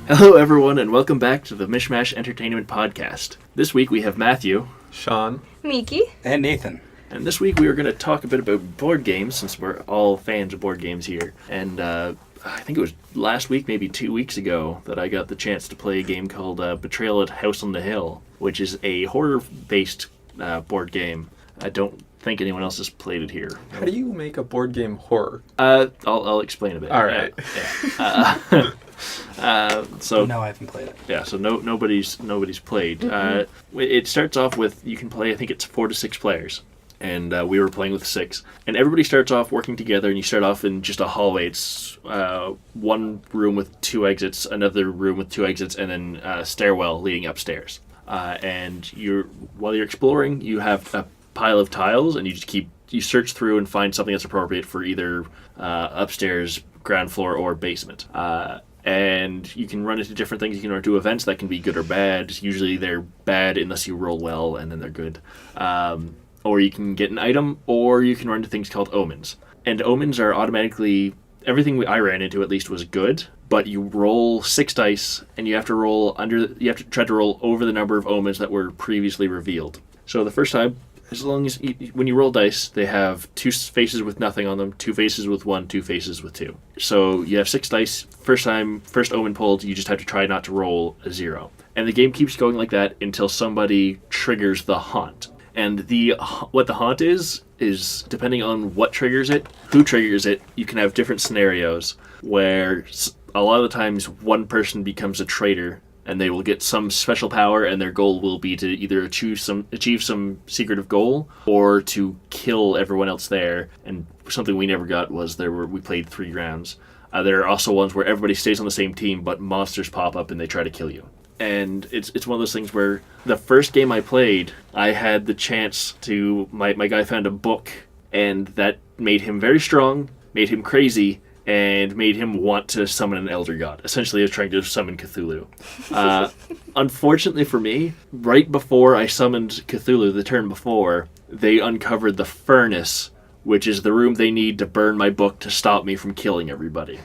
Hello, everyone, and welcome back to the Mishmash Entertainment Podcast. This week we have Matthew, Sean, Miki, and Nathan. and this week we are going to talk a bit about board games, since we're all fans of board games here. And I think it was last week, maybe 2 weeks ago, that I got the chance to play a game called Betrayal at House on the Hill, which is a horror-based board game. I don't think anyone else has played it here. how do you make a board game horror? I'll explain a bit. All right. So No, I haven't played it. yeah, so nobody's played. It starts off with you can play. I think it's 4 to 6 players, and we were playing with 6. And everybody starts off working together, and you start off in just a hallway. It's one room with 2 exits, another room with 2 exits, and then a stairwell leading upstairs. And while you're exploring, you have a pile of tiles, and you search through and find something that's appropriate for either upstairs, ground floor, or basement. And you can run into different things. You can do events that can be good or bad. Usually they're bad unless you roll well, and then they're good. Or you can get an item, or you can run into things called omens. And omens are automatically... Everything I ran into, at least, was good. But you roll 6 dice, and you have to try to roll over the number of omens that were previously revealed. So the first time, as long as when you roll dice, they have 2 faces with nothing on them, 2 faces with 1, 2 faces with 2. So you have 6 dice. First omen pulled, you just have to try not to roll a 0. And the game keeps going like that until somebody triggers the haunt. And what the haunt is depending on what triggers it, who triggers it, you can have different scenarios where a lot of the times one person becomes a traitor, and they will get some special power, and their goal will be to either achieve some secretive goal or to kill everyone else there. And something we never got was we played 3 rounds. There are also ones where everybody stays on the same team, but monsters pop up and they try to kill you. And it's one of those things where the first game I played, I had the chance to... My guy found a book, and that made him very strong, made him crazy, and made him want to summon an elder god. Essentially, he was trying to summon Cthulhu. Unfortunately for me, right before I summoned Cthulhu, the turn before, they uncovered the furnace, which is the room they need to burn my book to stop me from killing everybody.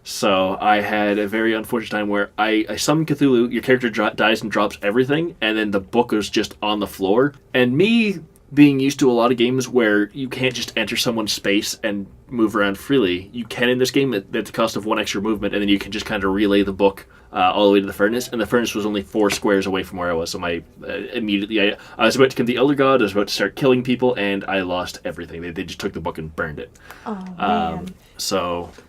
So I had a very unfortunate time where I summoned Cthulhu, your character dies and drops everything, and then the book was just on the floor. And me being used to a lot of games where you can't just enter someone's space and move around freely, you can in this game at the cost of 1 extra movement, and then you can just kind of relay the book all the way to the furnace, and the furnace was only 4 squares away from where I was, so immediately I was about to kill the Elder God, I was about to start killing people, and I lost everything. They just took the book and burned it. Oh, man.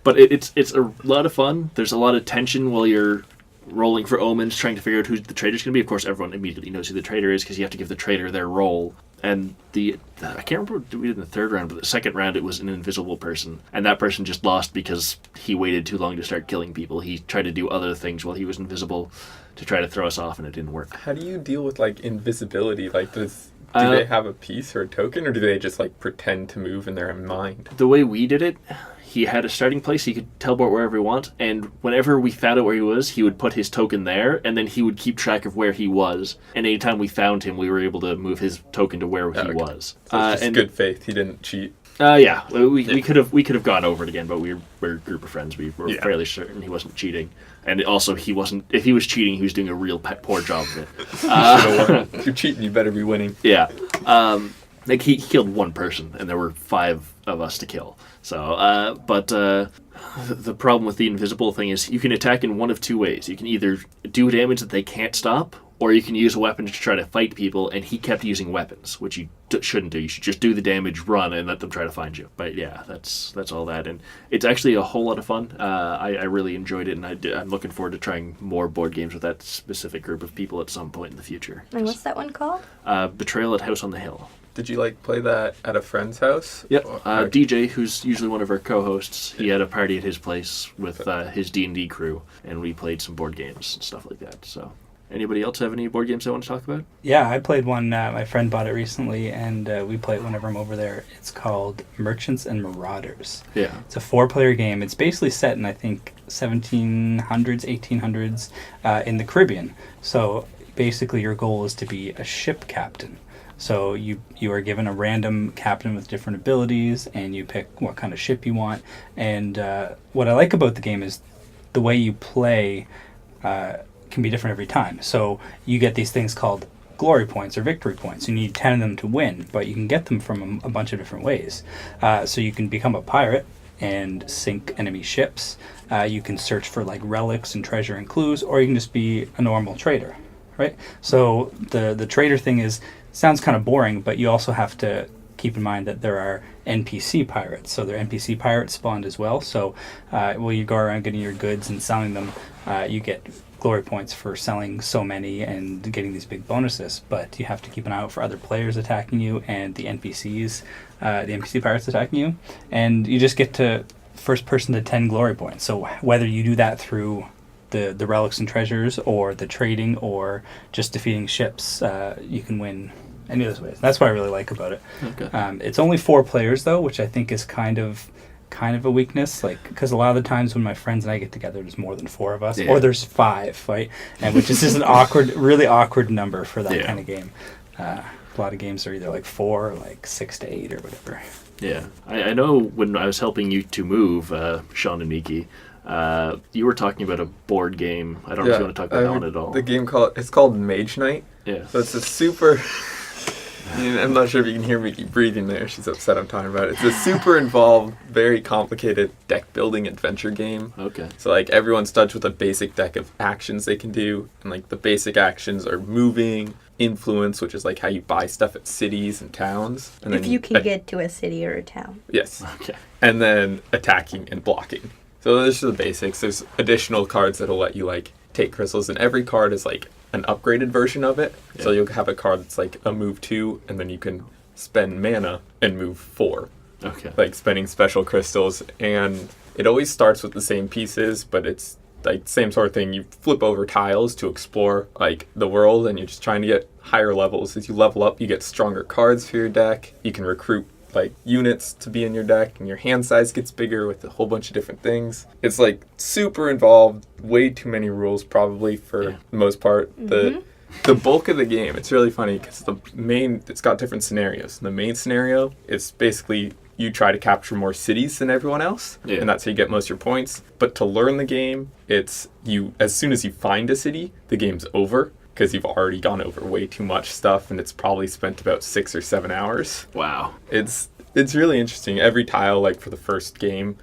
But it's a lot of fun. There's a lot of tension while you're rolling for omens, trying to figure out who the traitor's going to be. Of course, everyone immediately knows who the traitor is, because you have to give the traitor their role. And I can't remember what we did in the 3rd round, but the 2nd round it was an invisible person. And that person just lost because he waited too long to start killing people. He tried to do other things while he was invisible to try to throw us off, and it didn't work. How do you deal with invisibility? Do they have a piece or a token, or do they just pretend to move in their mind? The way we did it, he had a starting place. He could teleport wherever he wants, and whenever we found out where he was, he would put his token there, and then he would keep track of where he was. And anytime we found him, we were able to move his token to where he was. So it's just good faith. He didn't cheat. Yeah, we could have gone over it again, but we're a group of friends. We were fairly certain he wasn't cheating, and also he wasn't. If he was cheating, he was doing a real poor job of it. If you're cheating, you better be winning. Yeah, he killed 1 person, and there were 5 of us to kill. So, but the problem with the invisible thing is you can attack in one of 2 ways. You can either do damage that they can't stop, or you can use a weapon to try to fight people, and he kept using weapons, which you shouldn't do. You should just do the damage, run, and let them try to find you. But yeah, that's all that. And it's actually a whole lot of fun. I really enjoyed it, and I'm looking forward to trying more board games with that specific group of people at some point in the future. And what's that one called? Betrayal at House on the Hill. Did you play that at a friend's house? Yep. DJ, who's usually one of our co-hosts, he had a party at his place with his D&D crew, and we played some board games and stuff like that. So, anybody else have any board games they want to talk about? Yeah, I played one. My friend bought it recently, and we play it whenever I'm over there. It's called Merchants and Marauders. Yeah. It's a 4-player game. It's basically set in, I think, 1700s, 1800s in the Caribbean. So, basically, your goal is to be a ship captain. So you are given a random captain with different abilities, and you pick what kind of ship you want. And what I like about the game is the way you play can be different every time. So you get these things called glory points or victory points. You need 10 of them to win, but you can get them from a bunch of different ways. So you can become a pirate and sink enemy ships. You can search for like relics and treasure and clues, or you can just be a normal trader, right? So the trader thing sounds kind of boring, but you also have to keep in mind that there are NPC pirates. So there are NPC pirates spawned as well. So while you go around getting your goods and selling them, you get glory points for selling so many and getting these big bonuses. But you have to keep an eye out for other players attacking you and the NPCs, the NPC pirates attacking you. And you just get to first person to 10 glory points. So whether you do that through the relics and treasures or the trading or just defeating ships, you can win any of those ways. That's what I really like about it. Okay. It's only 4 players though, which I think is kind of a weakness, like because a lot of the times when my friends and I get together, there's more than 4 of us, or there's 5, right? And which is just an really awkward number for that kind of game. A lot of games are either like 4 or like 6 to 8 or whatever. Yeah, I know when I was helping you to move, Sean and Miki, you were talking about a board game. I don't know if you want to talk about that one at all. The game it's called Mage Knight. Yeah. So it's a super... I'm not sure if you can hear Miki breathing there. She's upset I'm talking about it. It's a super involved, very complicated deck-building adventure game. Okay. So, like, everyone starts with a basic deck of actions they can do. And, like, the basic actions are moving, influence, which is, like, how you buy stuff at cities and towns. And If you can get to a city or a town. Yes. Okay. And then attacking and blocking. So those are the basics. There's additional cards that'll let you, like, take crystals. And every card is, like, an upgraded version of it. Yeah. So you'll have a card that's like a move 2, and then you can spend mana and move 4. Okay. Like spending special crystals. And it always starts with the same pieces, but it's like same sort of thing. You flip over tiles to explore like the world, and you're just trying to get higher levels. As you level up, you get stronger cards for your deck. You can recruit like units to be in your deck, and your hand size gets bigger with a whole bunch of different things. It's like super involved, way too many rules probably for the most part. The bulk of the game, it's really funny because it's got different scenarios. The main scenario is basically you try to capture more cities than everyone else, and that's how you get most of your points. But to learn the game, it's as soon as you find a city, the game's over, because you've already gone over way too much stuff, and it's probably spent about 6 or 7 hours. Wow. It's really interesting. Every tile, like for the first game,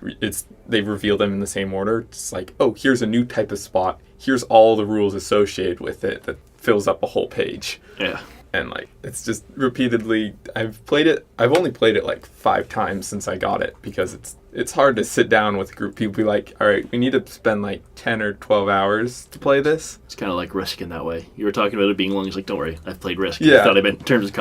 they reveal them in the same order. It's like, oh, here's a new type of spot. Here's all the rules associated with it that fills up a whole page. Yeah. And like, it's just repeatedly, I've only played it like 5 times since I got it, because it's hard to sit down with a group of people be like, all right, we need to spend like 10 or 12 hours to play this. It's kind of like Risk in that way. You were talking about it being long. It's like, don't worry, I've played Risk. Yeah. I thought I meant in terms of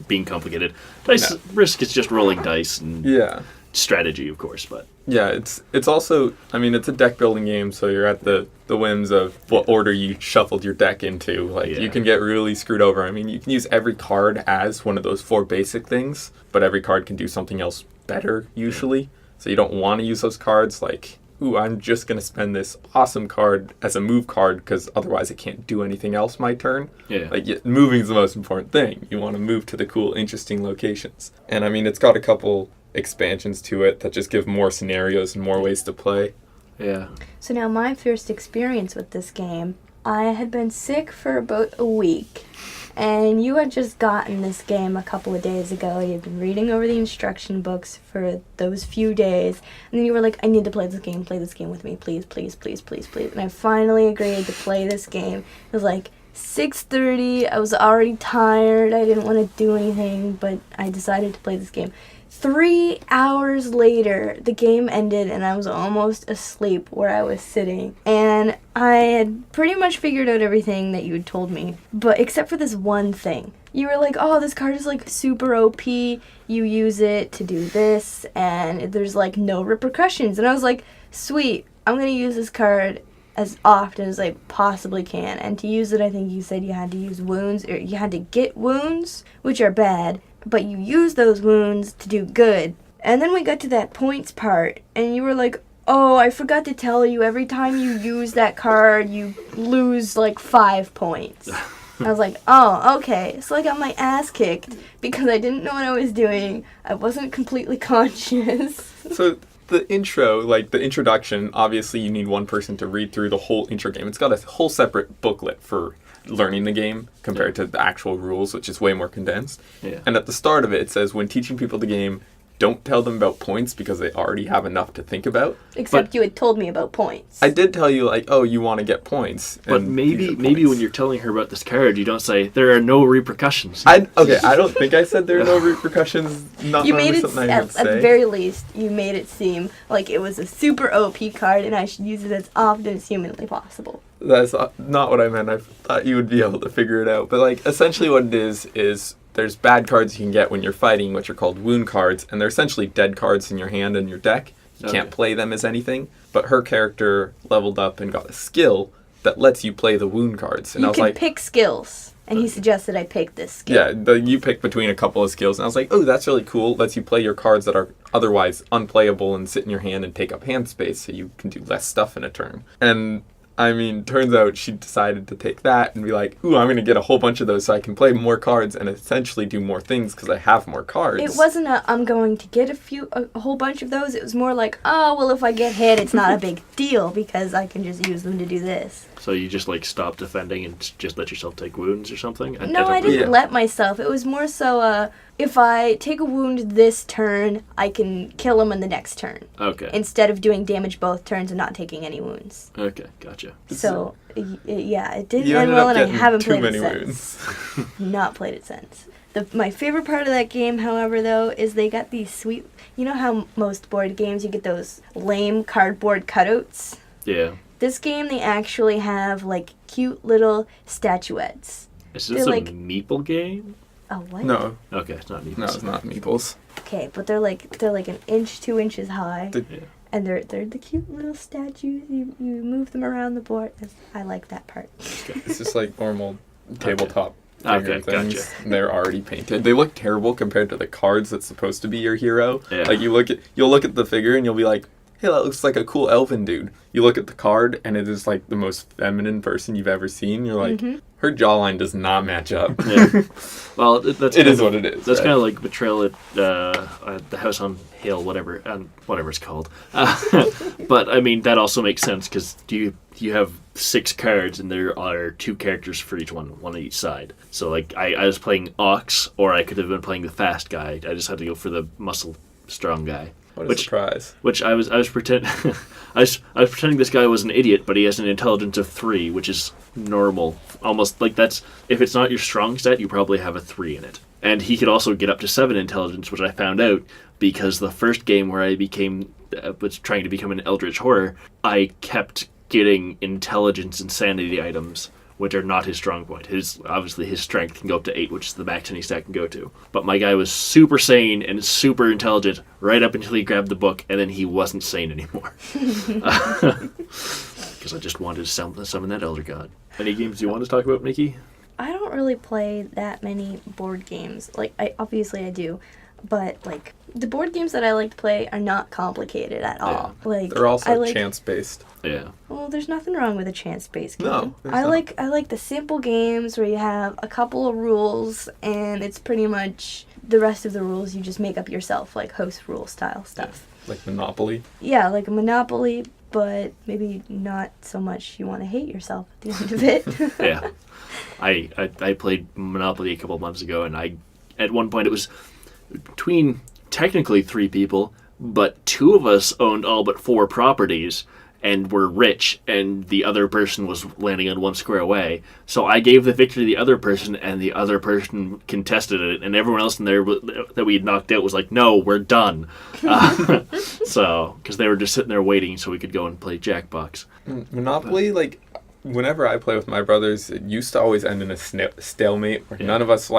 being complicated. Dice, Risk is just rolling dice and strategy, of course, but... Yeah, it's also, I mean, it's a deck building game, so you're at the whims of what order you shuffled your deck into. Like, you can get really screwed over. I mean, you can use every card as one of those 4 basic things, but every card can do something else better, usually. So you don't want to use those cards like, ooh, I'm just going to spend this awesome card as a move card, because otherwise I can't do anything else my turn. Yeah. Like, moving is the most important thing. You want to move to the cool, interesting locations. And, I mean, it's got a couple expansions to it that just give more scenarios and more ways to play. Yeah. So now my first experience with this game, I had been sick for about a week, and you had just gotten this game a couple of days ago. You had been reading over the instruction books for those few days, and then you were like, I need to play this game with me, please, please, please, please, please. And I finally agreed to play this game. It was like 6:30, I was already tired, I didn't want to do anything, but I decided to play this game. 3 hours later, the game ended, and I was almost asleep where I was sitting. And I had pretty much figured out everything that you had told me, but except for this one thing. You were like, oh, this card is like super OP, you use it to do this, and there's like no repercussions. And I was like, sweet, I'm gonna use this card as often as I possibly can. And to use it, I think you said you had to use wounds, or you had to get wounds, which are bad, but you use those wounds to do good. And then we got to that points part, and you were like, oh, I forgot to tell you, every time you use that card, you lose like 5 points. I was like, oh, okay. So I got my ass kicked because I didn't know what I was doing. I wasn't completely conscious. So the intro, like the introduction, obviously you need one person to read through the whole intro game. It's got a whole separate booklet for learning the game compared to the actual rules, which is way more condensed. Yeah. And at the start of it, it says, when teaching people the game, don't tell them about points because they already have enough to think about. Except you had told me about points. I did tell you, like, oh, you want to get points. But and maybe these are maybe points. when you're telling her about this card, you don't say, there are no repercussions. I don't think I said there are no repercussions. Not You made normally it, something I would at the say. very least, you made it seem like it was a super OP card and I should use it as often as humanly possible. That's not what I meant. I thought you would be able to figure it out. But, like, essentially what it is there's bad cards you can get when you're fighting, which are called wound cards, and they're essentially dead cards in your hand and your deck. You can't play them as anything. But her character leveled up and got a skill that lets you play the wound cards. And I You was can like, pick skills, and he suggested I pick this skill. yeah, you pick between a couple of skills. And I was like, oh, that's really cool. Lets you play your cards that are otherwise unplayable and sit in your hand and take up hand space so you can do less stuff in a turn. And I mean, turns out she decided to take that and be like, ooh, I'm going to get a whole bunch of those so I can play more cards and essentially do more things because I have more cards. It wasn't I'm going to get a whole bunch of those. It was more like, oh, well, if I get hit, it's not a big deal because I can just use them to do this. So you just like stop defending and just let yourself take wounds or something? No, I didn't Yeah. let myself. It was more so, if I take a wound this turn, I can kill him in the next turn. Okay. Instead of doing damage both turns and not taking any wounds. Okay, gotcha. So, yeah, it didn't You end ended well, up and I getting haven't too played many it since. Not played it since. My favorite part of that game, however, though, is they got these sweet... You know how most board games, you get those lame cardboard cutouts? Yeah. This game, they actually have, like, cute little statuettes. Is They're this a like- meeple game? Oh, what? No, Okay, it's not meeples. no, it's not meeples. Okay, but they're like an inch, 2 inches high. The- Yeah. And they're the cute little statues. You move them around the board. I like that part. It's just like normal tabletop Okay, figure things. gotcha. They're already painted. They look terrible compared to the cards that's supposed to be your hero. Yeah. Like you'll look at the figure and you'll be like, hey, that looks like a cool elven dude. You look at the card and it is like the most feminine person you've ever seen. You're like, her jawline does not match up. Yeah. Well, that's It is what it is. That's right? kind of like Betrayal at the House on Hill, whatever it's called. But I mean, that also makes sense because you have 6 cards and there are 2 characters for each one on each side. So like I was playing Ox, or I could have been playing the fast guy. I just had to go for the muscle strong guy. What a surprise. Which I was I was pretending this guy was an idiot, but he has an intelligence of 3, which is normal. Almost like that's, if it's not your strong set, you probably have a 3 in it. And he could also get up to 7 intelligence, which I found out because the first game where I was trying to become an Eldritch Horror, I kept getting intelligence and sanity items, which are not his strong point. Obviously his strength can go up to 8, which is the max any stat can go to. But my guy was super sane and super intelligent right up until he grabbed the book, and then he wasn't sane anymore. Because I just wanted to summon that Elder God. Any games you want to talk about, Nikki? I don't really play that many board games. Like, I do, but like the board games that I like to play are not complicated at all. Like They're also I like, chance-based. Yeah. Well, there's nothing wrong with a chance-based game. No, there's I not. like the simple games where you have a couple of rules and it's pretty much the rest of the rules you just make up yourself, like host rule style stuff. Like Monopoly. Yeah, like a Monopoly, but maybe not so much you want to hate yourself at the end of it. Yeah. I played Monopoly a couple of months ago, and at one point it was between technically 3 people, but 2 of us owned all but 4 properties and were rich, and the other person was landing on 1 square away. So I gave the victory to the other person, and the other person contested it, and everyone else in there that we had knocked out was like, no, we're done. So, because they were just sitting there waiting so we could go and play Jackbox. Monopoly, like, whenever I play with my brothers, it used to always end in a stalemate where none of us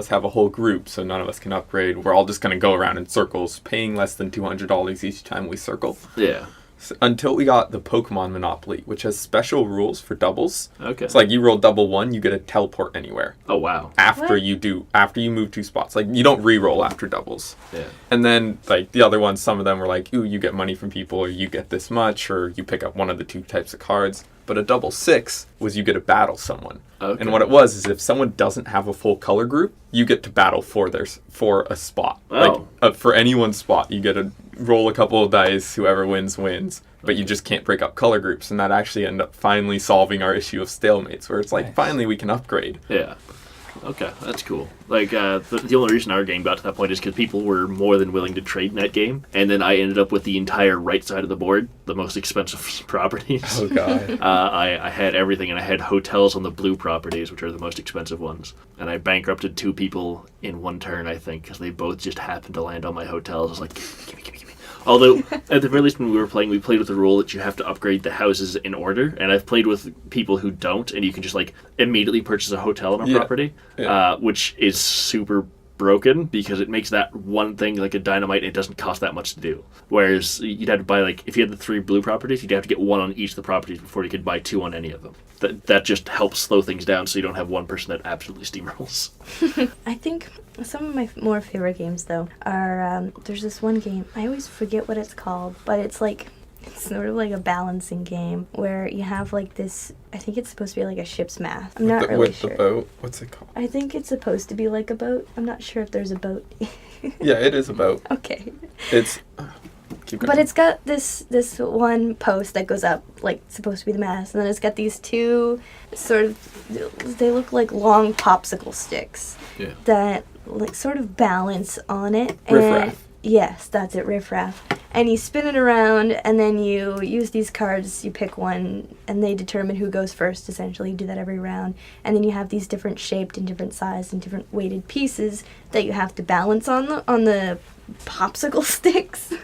have a whole group, so none of us can upgrade. We're all just going to go around in circles, paying less than $200 each time we circle. Yeah. So, until we got the Pokemon Monopoly, which has special rules for doubles. Okay. It's like you roll double 1, you get to teleport anywhere. Oh, wow. After What? you move 2 spots. Like, you don't re-roll after doubles. Yeah. And then, like, the other ones, some of them were like, ooh, you get money from people, or you get this much, or you pick up one of the 2 types of cards. But a double 6 was you get to battle someone. Okay. And what it was is if someone doesn't have a full color group, you get to battle for a spot. Oh. Like, for anyone's spot, you get to roll a couple of dice, whoever wins. But you just can't break up color groups, and that actually ended up finally solving our issue of stalemates, where it's like, Nice. finally we can upgrade. Yeah. Okay, that's cool. Like, the only reason our game got to that point is because people were more than willing to trade in that game, and then I ended up with the entire right side of the board, the most expensive properties. Oh, God. I had everything, and I had hotels on the blue properties, which are the most expensive ones. And I bankrupted 2 people in one turn, I think, because they both just happened to land on my hotels. I was like, give me. Although, at the very least, when we were playing, we played with the rule that you have to upgrade the houses in order. And I've played with people who don't, and you can just, like, immediately purchase a hotel on a property, which is super broken because it makes that one thing like a dynamite and it doesn't cost that much to do. Whereas you'd have to buy, like, if you had the 3 blue properties, you'd have to get 1 on each of the properties before you could buy 2 on any of them. That just helps slow things down so you don't have one person that absolutely steamrolls. I think some of my more favorite games, though, are, there's this one game, I always forget what it's called, but it's sort of like a balancing game where you have, like, this, I think it's supposed to be like a ship's mast. I'm not really sure. With the boat? What's it called? I think it's supposed to be like a boat. I'm not sure if there's a boat. Yeah, it is a boat. Okay. It's... keep going. But it's got this one post that goes up, like, supposed to be the mast, and then it's got these 2 sort of, they look like long popsicle sticks that, like, sort of balance on it. Riff-raff. Yes, that's it, riff-raff. And you spin it around, and then you use these cards, you pick one, and they determine who goes first, essentially. You do that every round. And then you have these different shaped and different sized and different weighted pieces that you have to balance on the popsicle sticks.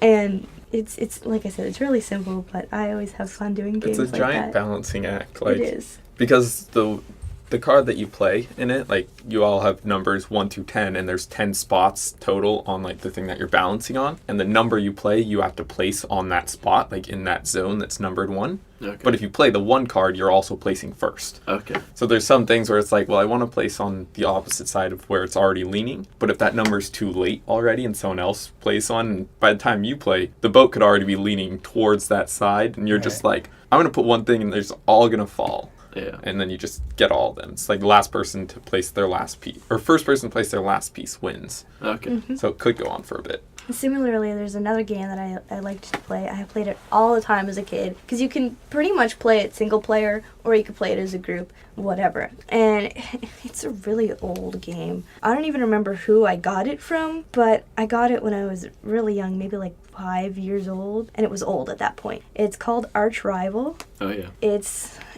And it's like I said, it's really simple, but I always have fun doing games like that. It's a giant balancing act. Like, it is. Because the card that you play in it, like, you all have numbers 1 through 10, and there's 10 spots total on, like, the thing that you're balancing on. And the number you play, you have to place on that spot, like, in that zone that's numbered 1. Okay. But if you play the 1 card, you're also placing first. Okay. So there's some things where it's like, well, I want to place on the opposite side of where it's already leaning. But if that number's too late already and someone else plays on, and by the time you play, the boat could already be leaning towards that side. And you're just like, I'm going to put one thing and there's all going to fall. Yeah. And then you just get all of them. It's like the last person to place their last piece, or first person to place their last piece wins. Okay. So it could go on for a bit. Similarly, there's another game that I liked to play. I played it all the time as a kid, because you can pretty much play it single player, or you can play it as a group, whatever. And it's a really old game. I don't even remember who I got it from, but I got it when I was really young, maybe like 5 years old, and it was old at that point. It's called Arch Rival. Oh, yeah.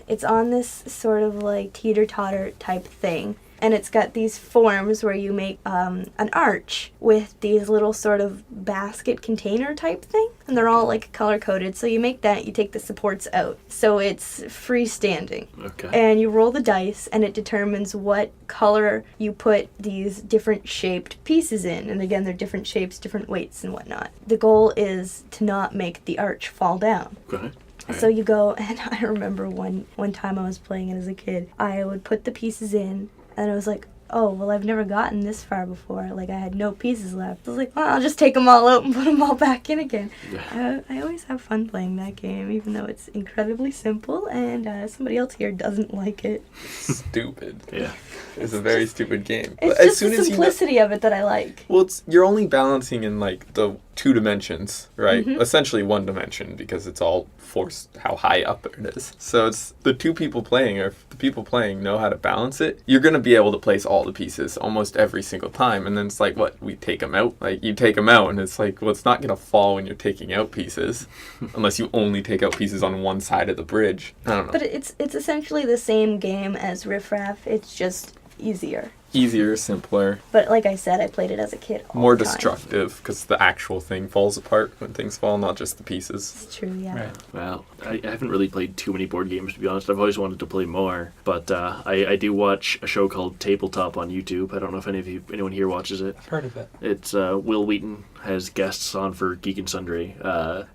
It's on this sort of like teeter-totter type thing. And it's got these forms where you make an arch with these little sort of basket container type thing. And they're all like color-coded. So you make that, you take the supports out. So it's freestanding. Okay. And you roll the dice, and it determines what color you put these different shaped pieces in. And again, they're different shapes, different weights, and whatnot. The goal is to not make the arch fall down. Okay. So you go, and I remember one time I was playing it as a kid, I would put the pieces in, and I was like, oh, well, I've never gotten this far before. Like, I had no pieces left. I was like, well, I'll just take them all out and put them all back in again. Yeah. I always have fun playing that game, even though it's incredibly simple, and somebody else here doesn't like it. Stupid. Yeah. It's a very stupid game. It's But just the simplicity of it that I like. Well, you're only balancing in, like, the 2 dimensions, right? Mhm. Essentially 1 dimension, because it's all forced how high up it is. So it's the 2 people playing, or if the people playing know how to balance it, you're going to be able to place all the pieces almost every single time. And then it's like, what, we take them out? Like, you take them out, and it's like, well, it's not going to fall when you're taking out pieces, unless you only take out pieces on one side of the bridge. I don't know. But it's essentially the same game as Riff Raff. It's just easier. Easier, simpler, But like I said, I played it as a kid all more the time. destructive, because the actual thing falls apart when things fall, not just the pieces. It's true, yeah. Right. Well, I haven't really played too many board games, to be honest. I've always wanted to play more, but I do watch a show called Tabletop on YouTube. I don't know if anyone here watches it. I've heard of it. It's Will Wheaton has guests on for Geek and Sundry,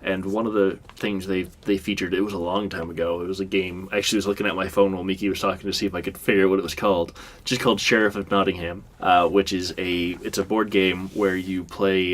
and one of the things they featured, it was a long time ago, it was a game. I actually was looking at my phone while Miki was talking to see if I could figure out what it was called. It's just called Sheriff of Nottingham, which is it's a board game where you play,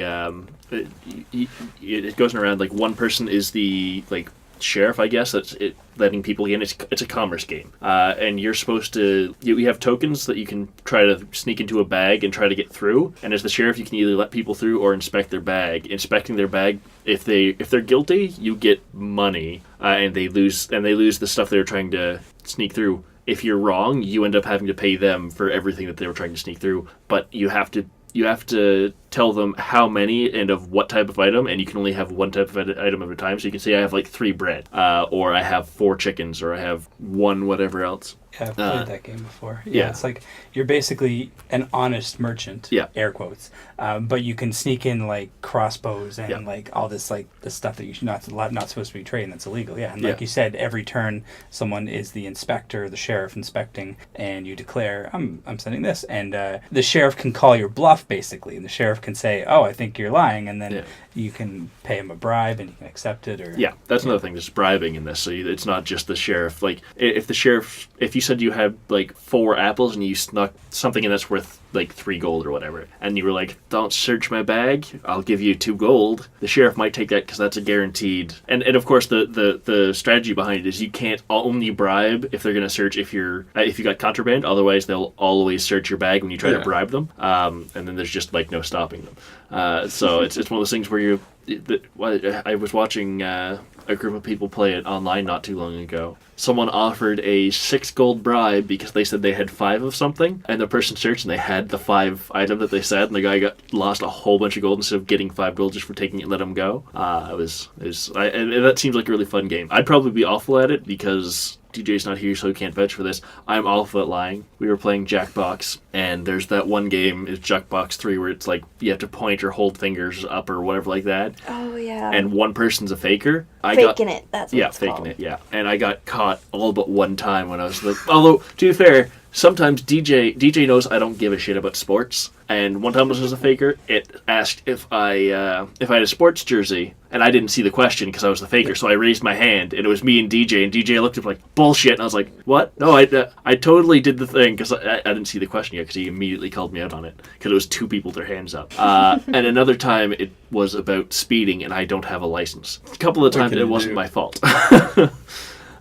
it goes around, like, one person is the, like, sheriff, I guess, that's letting people in. It's a commerce game, and you're supposed to. You have tokens that you can try to sneak into a bag and try to get through. And as the sheriff, you can either let people through or inspect their bag. Inspecting their bag, if they're guilty, you get money, and they lose the stuff they were trying to sneak through. If you're wrong, you end up having to pay them for everything that they were trying to sneak through. But you have to tell them how many and of what type of item, and you can only have one type of item at a time. So you can say I have like 3 bread, or I have 4 chickens, or I have 1 whatever else. Yeah, I've played that game before. Yeah. It's like you're basically an honest merchant, air quotes, but you can sneak in like crossbows and like all this like the stuff that you're not supposed to be trading that's illegal. Yeah, and like you said, every turn someone is the inspector, the sheriff inspecting, and you declare I'm sending this, and the sheriff can call your bluff basically, and the sheriff can say, oh, I think you're lying, and then you can pay him a bribe and you can accept it. Or that's another thing. There's bribing in this, so it's not just the sheriff. Like if you said you had like 4 apples and you snuck something in that's worth like 3 gold or whatever, and you were like, don't search my bag, I'll give you 2 gold, the sheriff might take that because that's a guaranteed. And of course the strategy behind it is you can't only bribe if they're going to search if you got contraband, otherwise they'll always search your bag when you try to bribe them, and then there's just like no stopping them. So it's one of those things where I was watching a group of people play it online not too long ago. Someone offered a 6 gold bribe because they said they had 5 of something, and the person searched and they had the 5 item that they said, and the guy lost a whole bunch of gold instead of getting 5 gold just for taking it and let him go. And that seems like a really fun game. I'd probably be awful at it because DJ's not here, so he can't vouch for this. I'm awful at lying. We were playing Jackbox, and there's that one game, is Jackbox 3, where it's like you have to point or hold fingers up or whatever like that. Oh, yeah. And one person's a faker. Faking it, that's what it's faking called. it, yeah. And I got caught all but one time when I was like, although, to be fair, sometimes DJ knows I don't give a shit about sports, and one time this was a faker. It asked if I had a sports jersey, and I didn't see the question because I was the faker, so I raised my hand, and it was me and DJ looked at me like, bullshit, and I was like, what? No, I totally did the thing, because I didn't see the question yet, because he immediately called me out on it, because it was 2 people with their hands up. And another time it was about speeding, and I don't have a license. A couple of times it wasn't my fault.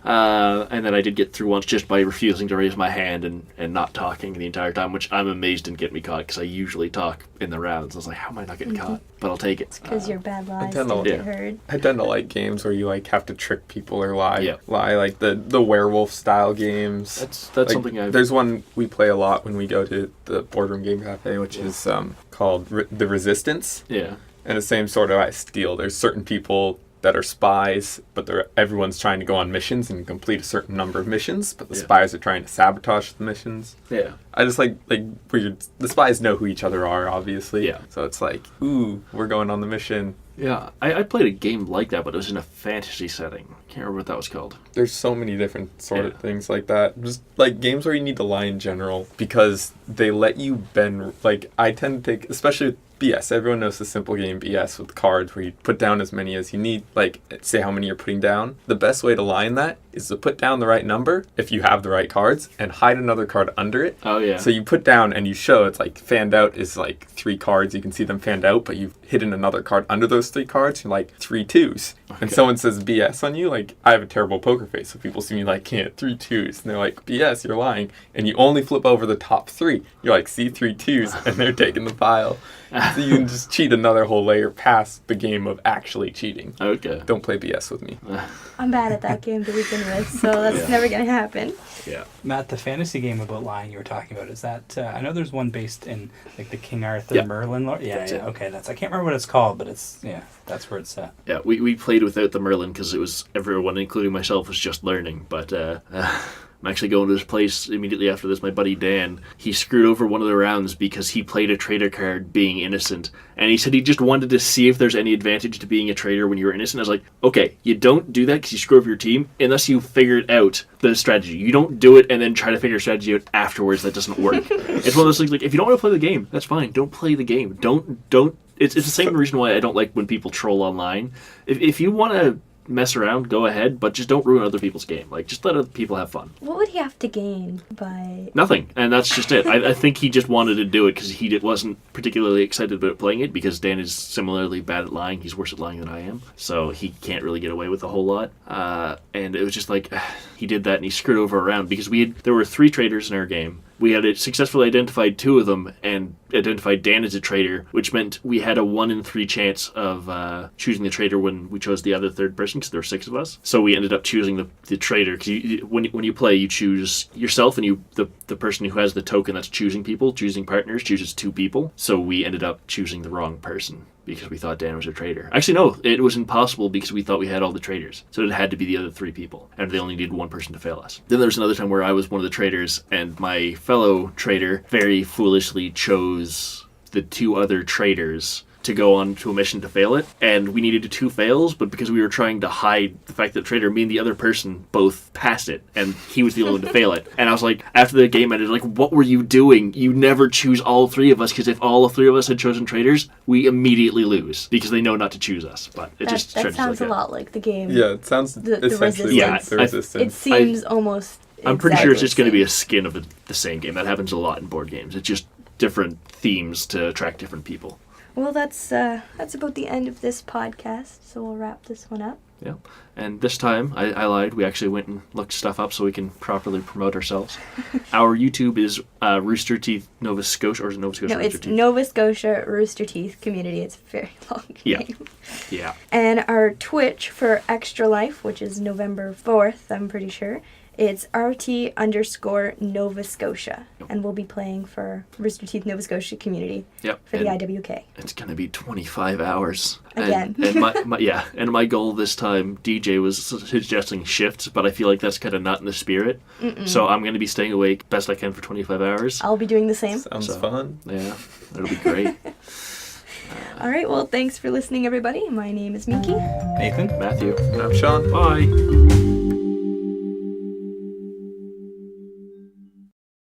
And then I did get through once just by refusing to raise my hand and not talking the entire time, which I'm amazed didn't get me caught, because I usually talk in the rounds. I was like, how am I not getting caught? But I'll take it. Because your bad lies don't get heard. I tend to like games where you like have to trick people or lie. Lie, like the werewolf style games. That's like, something there's one we play a lot when we go to the boardroom game cafe, which is called The Resistance. Yeah. And the same sort of deal. There's certain people that are spies, but everyone's trying to go on missions and complete a certain number of missions, but the spies are trying to sabotage the missions. Yeah. I just like weird. The spies know who each other are, obviously. Yeah. So it's like, ooh, we're going on the mission. Yeah. I played a game like that, but it was in a fantasy setting. Can't remember what that was called. There's so many different sort of things like that. Just like games where you need to lie in general, because they let you bend. Like, I tend to take, especially with BS. Everyone knows the simple game BS with cards where you put down as many as you need, like say how many you're putting down. The best way to lie in that is to put down the right number if you have the right cards and hide another card under it. Oh yeah. So you put down and you show it's like fanned out is like 3 cards. You can see them fanned out, but you've hidden another card under those 3 cards. You're like 3 2s. Okay. And someone says BS on you, like I have a terrible poker face, so people see me like, can't 3 2s, and they're like, BS, you're lying. And you only flip over the top 3. You're like, see 3 2s, and they're taking the pile. So you can just cheat another whole layer past the game of actually cheating. Okay. Don't play BS with me. I'm bad at that game to begin with, so that's never going to happen. Yeah. Matt, the fantasy game about lying you were talking about, is that, I know there's one based in like the King Arthur Merlin lore. Yeah, okay, I can't remember what it's called, but it's, that's where it's at. Yeah, we played without the Merlin because it was, everyone, including myself, was just learning, but I'm actually going to this place immediately after this. My buddy Dan, he screwed over one of the rounds because he played a traitor card being innocent. And he said he just wanted to see if there's any advantage to being a traitor when you're innocent. I was like, okay, you don't do that because you screw over your team unless you figured out the strategy. You don't do it and then try to figure strategy out afterwards. That doesn't work. It's one of those things like, if you don't want to play the game, that's fine. Don't play the game. Don't. It's the same reason why I don't like when people troll online. If you want to mess around, go ahead, but just don't ruin other people's game. Like, just let other people have fun. What would he have to gain by... Nothing, and that's just it. I think he just wanted to do it because he wasn't particularly excited about playing it, because Dan is similarly bad at lying. He's worse at lying than I am, so he can't really get away with a whole lot. And it was just like, he did that and he screwed over around, because there were 3 traitors in our game. We had successfully identified 2 of them and identified Dan as a traitor, which meant we had a 1 in 3 chance of choosing the traitor when we chose the other third person, because there were 6 of us. So we ended up choosing the traitor, because when you play, you choose yourself, and the person who has the token that's choosing partners, chooses 2 people. So we ended up choosing the wrong person, because we thought Dan was a traitor. Actually, no, it was impossible, because we thought we had all the traitors. So it had to be the other 3 people, and they only needed 1 person to fail us. Then there was another time where I was one of the traitors, and my fellow traitor very foolishly chose the 2 other traitors to go on to a mission to fail it, and we needed 2 fails, but because we were trying to hide the fact that the traitor, me and the other person both passed it, and he was the only one to fail it. And I was like, after the game ended, like, what were you doing? You never choose all 3 of us, because if all 3 of us had chosen traitors, we immediately lose, because they know not to choose us. But it just that sounds like a lot like the game. Yeah, it sounds essentially like resistance. the resistance. It seems almost... I'm pretty sure it's exactly just going to be the a skin of the same game. That happens a lot in board games. It's just different themes to attract different people. Well, that's about the end of this podcast, so we'll wrap this one up. Yeah, and this time, I lied. We actually went and looked stuff up so we can properly promote ourselves. Our YouTube is Rooster Teeth Nova Scotia, or is it Nova Scotia No, Rooster it's Teeth? Nova Scotia Rooster Teeth Community. It's a very long Yeah. name. Yeah. And our Twitch for Extra Life, which is November 4th, I'm pretty sure, it's RT_Nova Scotia. Yep. And we'll be playing for Rooster Teeth Nova Scotia Community Yep. for the And IWK. it's going to be 25 hours. Again. And my goal this time, DJ was suggesting shifts, but I feel like that's kind of not in the spirit. So I'm going to be staying awake best I can for 25 hours. I'll be doing the same. Sounds fun. Yeah, that'll be great. All right, well, thanks for listening, everybody. My name is Minky. Nathan? Matthew. And I'm Sean. Bye.